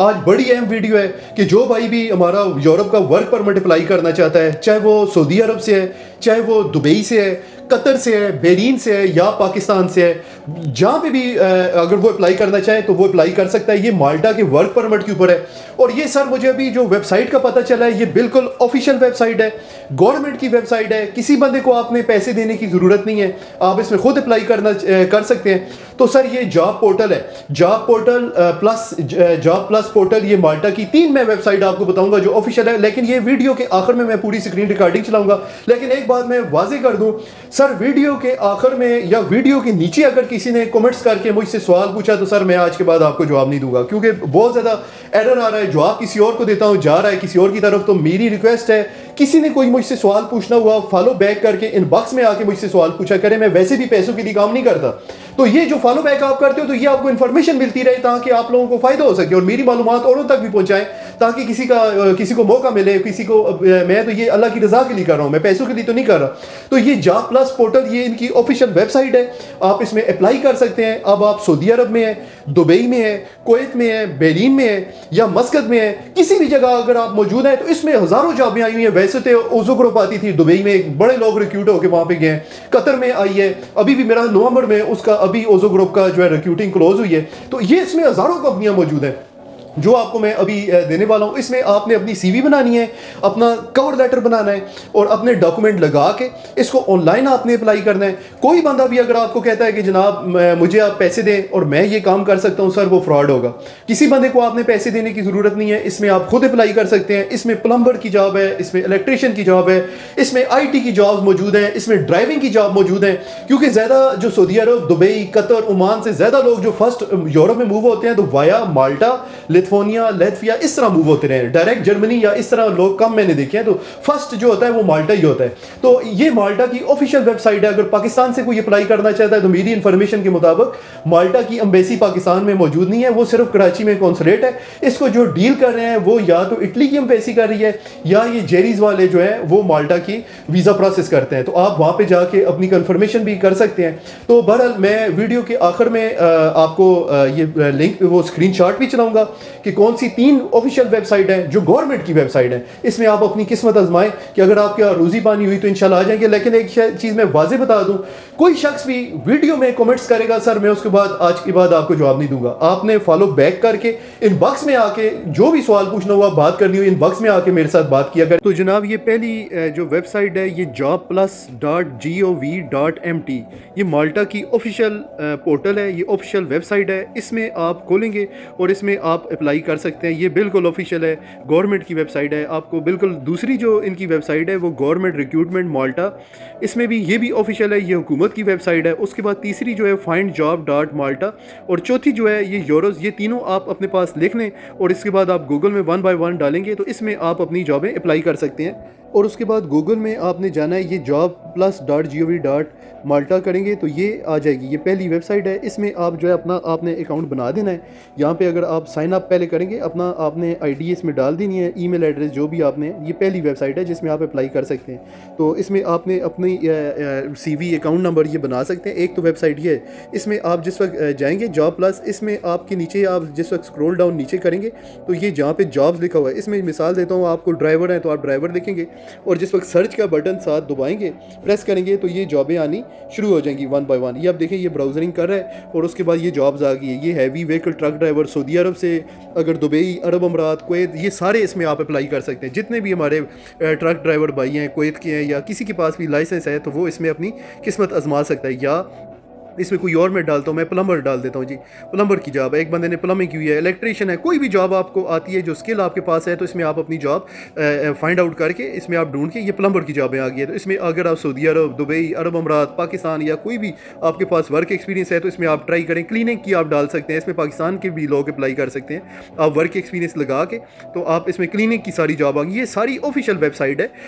आज बड़ी अहम वीडियो है कि जो भाई भी हमारा यूरोप का वर्क परमिट अप्लाई करना चाहता है, चाहे वो सऊदी अरब से है, चाहे वो दुबई से है, कतर से है, बहरीन से है या पाकिस्तान से है, जहाँ पे भी अगर वो अप्लाई करना चाहे तो वो अप्लाई कर सकता है। ये माल्टा के वर्क परमिट के ऊपर है। और ये सर मुझे अभी जो वेबसाइट का पता चला है, ये बिल्कुल ऑफिशियल वेबसाइट है, गवर्नमेंट की वेबसाइट है। किसी बंदे को आपने पैसे देने की ज़रूरत नहीं है, आप इसमें खुद अप्लाई कर सकते हैं। तो सर ये जॉब पोर्टल है, job portal plus job plus portal, ये माल्टा की 3 मैं वेबसाइट आपको बताऊंगा जो ऑफिशियल है। लेकिन ये वीडियो के आखिर में मैं पूरी स्क्रीन रिकॉर्डिंग चलाऊंगा। लेकिन एक बात मैं वाजे कर दूं सर, वीडियो के आखिर में या वीडियो के नीचे अगर किसी ने कमेंट्स करके मुझसे सवाल पूछा तो सर मैं आज के बाद आपको जवाब नहीं दूंगा, क्योंकि बहुत ज़्यादा एरर आ रहा है, जवाब किसी और को देता हूँ, जा रहा है किसी और की तरफ। तो मेरी रिक्वेस्ट है, किसी ने कोई मुझसे सवाल पूछना हुआ, फॉलो बैक करके इनबॉक्स में आके मुझसे सवाल पूछा करें। मैं वैसे भी पैसों के लिए काम नहीं करता, तो ये जो फॉलो बैक आप करते हो तो ये आपको इन्फॉर्मेशन मिलती रहे ताकि आप लोगों को फायदा हो सके और मेरी मालूमात औरों तक भी पहुंचाएं, ताकि किसी को मौका मिले, किसी को। मैं तो ये अल्लाह की रजा के लिए कर रहा हूँ, मैं पैसों के लिए तो नहीं कर रहा। तो ये जॉब प्लस पोर्टल, ये इनकी ऑफिशियल वेबसाइट है, आप इसमें अप्लाई कर सकते हैं। अब आप सऊदी अरब में है, दुबई में है, कुवैत में है, बहरीन में है या मस्कत में है, किसी भी जगह अगर आप मौजूद हैं तो इसमें हज़ारों जॉबें आई हुई हैं। वैसे तो ओजो ग्रुप आती थी दुबई में, बड़े लोग रिक्रूट होकर वहाँ पे गए हैं। कतर में आई है, अभी भी मेरा नवंबर में उसका अभी ओजो ग्रुप का जो है रिक्रूटिंग क्लोज हुई है। तो ये इसमें हज़ारों कंपनियाँ मौजूद हैं जो आपको मैं अभी देने वाला हूँ। इसमें आपने अपनी सीवी बनानी है, अपना कवर लेटर बनाना है और अपने डॉक्यूमेंट लगा के इसको ऑनलाइन आपने अप्लाई करना है। कोई बंदा भी अगर आपको कहता है कि जनाब मुझे आप पैसे दें और मैं ये काम कर सकता हूँ, सर वो फ्रॉड होगा। किसी बंदे को आपने पैसे देने की ज़रूरत नहीं है, इसमें आप खुद अप्लाई कर सकते हैं। इसमें प्लम्बर की जॉब है, इसमें इलेक्ट्रिशियन की जॉब है, इसमें IT की जॉब मौजूद है, इसमें ड्राइविंग की जॉब मौजूद है। क्योंकि ज़्यादा जो सऊदी अरब, दुबई, कतर, ओमान से ज़्यादा लोग जो फर्स्ट यूरोप में मूव होते हैं तो वाया माल्टा, लिथुआनिया, लैटविया इस तरह मूव होते रहे। डायरेक्ट जर्मनी या इस तरह लोग कम मैंने देखे हैं। तो फर्स्ट जो होता है वो माल्टा ही होता है। तो ये माल्टा की ऑफिशियल वेबसाइट है। अगर पाकिस्तान से कोई अप्लाई करना चाहता है तो मेरी इंफॉर्मेशन के मुताबिक माल्टा की एम्बेसी पाकिस्तान में मौजूद नहीं है, वो सिर्फ कराची में कॉन्सुलेट है। इसको जो डील कर रहे हैं वो या तो इटली की एम्बेसी कर रही है या ये जेरीज वाले जो है वो माल्टा की वीज़ा प्रोसेस करते हैं। तो आप वहाँ पे जाके अपनी कंफर्मेशन भी कर सकते हैं। तो बहरहाल मैं वीडियो के आखिर में आपको ये लिंक, वो स्क्रीनशॉट भी चलाऊंगा कि कौन सी 3 ऑफिशियल वेबसाइट है जो गवर्नमेंट की वेबसाइट है। इसमें आप अपनी किस्मत आजमाएं कि अगर आपके रोजी पानी हुई तो इंशाल्लाह आ जाएंगे। लेकिन एक चीज़ मैं वाजे बता दूं, कोई शख्स भी वीडियो में कमेंट्स करेगा सर मैं उसके बाद आज के बाद आपको जवाब नहीं दूंगा। आपने फॉलो बैक करके इनबॉक्स में आके जो भी सवाल पूछना हुआ, बात करनी हो, इनबॉक्स में आके मेरे साथ बात किया कर। तो जनाब ये पहली जो वेबसाइट है ये jobplus.gov.mt, ये माल्टा की ऑफिशियल पोर्टल है, ये ऑफिशियल वेबसाइट है। इसमें आप खोलेंगे और इसमें आप अप्लाई कर सकते हैं। ये बिल्कुल ऑफिशियल है, गवर्नमेंट की वेबसाइट है। आपको बिल्कुल दूसरी जो इनकी वेबसाइट है वो गवर्नमेंट रिक्रूटमेंट माल्टा, इसमें भी ये भी ऑफिशियल है, ये हुकूमत की वेबसाइट है। उसके बाद तीसरी जो है फाइंड जॉब डॉट माल्टा और चौथी जो है ये यूरोस। ये तीनों आप अपने पास लिख लें और इसके बाद आप गूगल में 1 बाय 1 डालेंगे तो इसमें आप अपनी जॉबें अप्लाई कर सकते हैं। और उसके बाद गूगल में आपने जाना है, ये jobplus.gov.malta करेंगे तो ये आ जाएगी। ये पहली वेबसाइट है, इसमें आप जो है अपना आपने अकाउंट बना देना है। यहाँ पे अगर आप साइन अप पहले करेंगे, अपना आपने ID इसमें डाल देनी है, ईमेल एड्रेस जो भी आपने। ये पहली वेबसाइट है जिसमें आप अप्लाई कर सकते हैं। तो इसमें आपने अपनी CV अकाउंट नंबर ये बना सकते हैं। एक तो वेबसाइट ये है, इसमें आप जिस वक्त जाएंगे जॉब प्लस, इसमें आपके नीचे आप जिस वक्त स्क्रॉल डाउन नीचे करेंगे तो ये जहाँ पे जॉब्स लिखा हुआ है, इसमें मिसाल देता हूँ आपको, ड्राइवर है तो आप ड्राइवर लिखेंगे और जिस वक्त सर्च का बटन साथ दबाएंगे, प्रेस करेंगे तो ये जॉबें आनी शुरू हो जाएंगी 1 बाय 1। ये आप देखें ये ब्राउजरिंग कर रहा है और उसके बाद ये जॉब्स आ गई है। ये heavy vehicle truck driver Saudi Arab से, अगर दुबई, अरब अमारात, कुवैत, ये सारे इसमें आप अप्लाई कर सकते हैं। जितने भी हमारे ट्रक ड्राइवर भाई हैं, कुवैत के हैं या किसी के पास भी लाइसेंस है तो वो इसमें अपनी किस्मत आजमा सकता है। या इसमें कोई और मैं डालता हूँ, मैं प्लम्बर डाल देता हूँ जी, प्लम्बर की जॉब है, एक बंदे ने प्लम्बिंग की हुई है, इलेक्ट्रिशियन है, कोई भी जॉब आपको आती है जो स्किल आपके पास है तो इसमें आप अपनी जॉब फाइंड आउट करके इसमें आप ढूंढ के, ये प्लम्बर की जॉबें आ गई है। तो इसमें अगर आप सऊदी अरब, दुबई, अरब अमारात, पाकिस्तान या कोई भी आपके पास वर्क एक्सपीरियंस है तो इसमें आप ट्राई करें। क्लीनिंग की आप डाल सकते हैं, इसमें पाकिस्तान के भी लोग अप्लाई कर सकते हैं। आप वर्क एक्सपीरियंस लगा के तो आप इसमें क्लीनिंग की सारी जॉब आ गई। ये सारी ऑफिशियल वेबसाइट है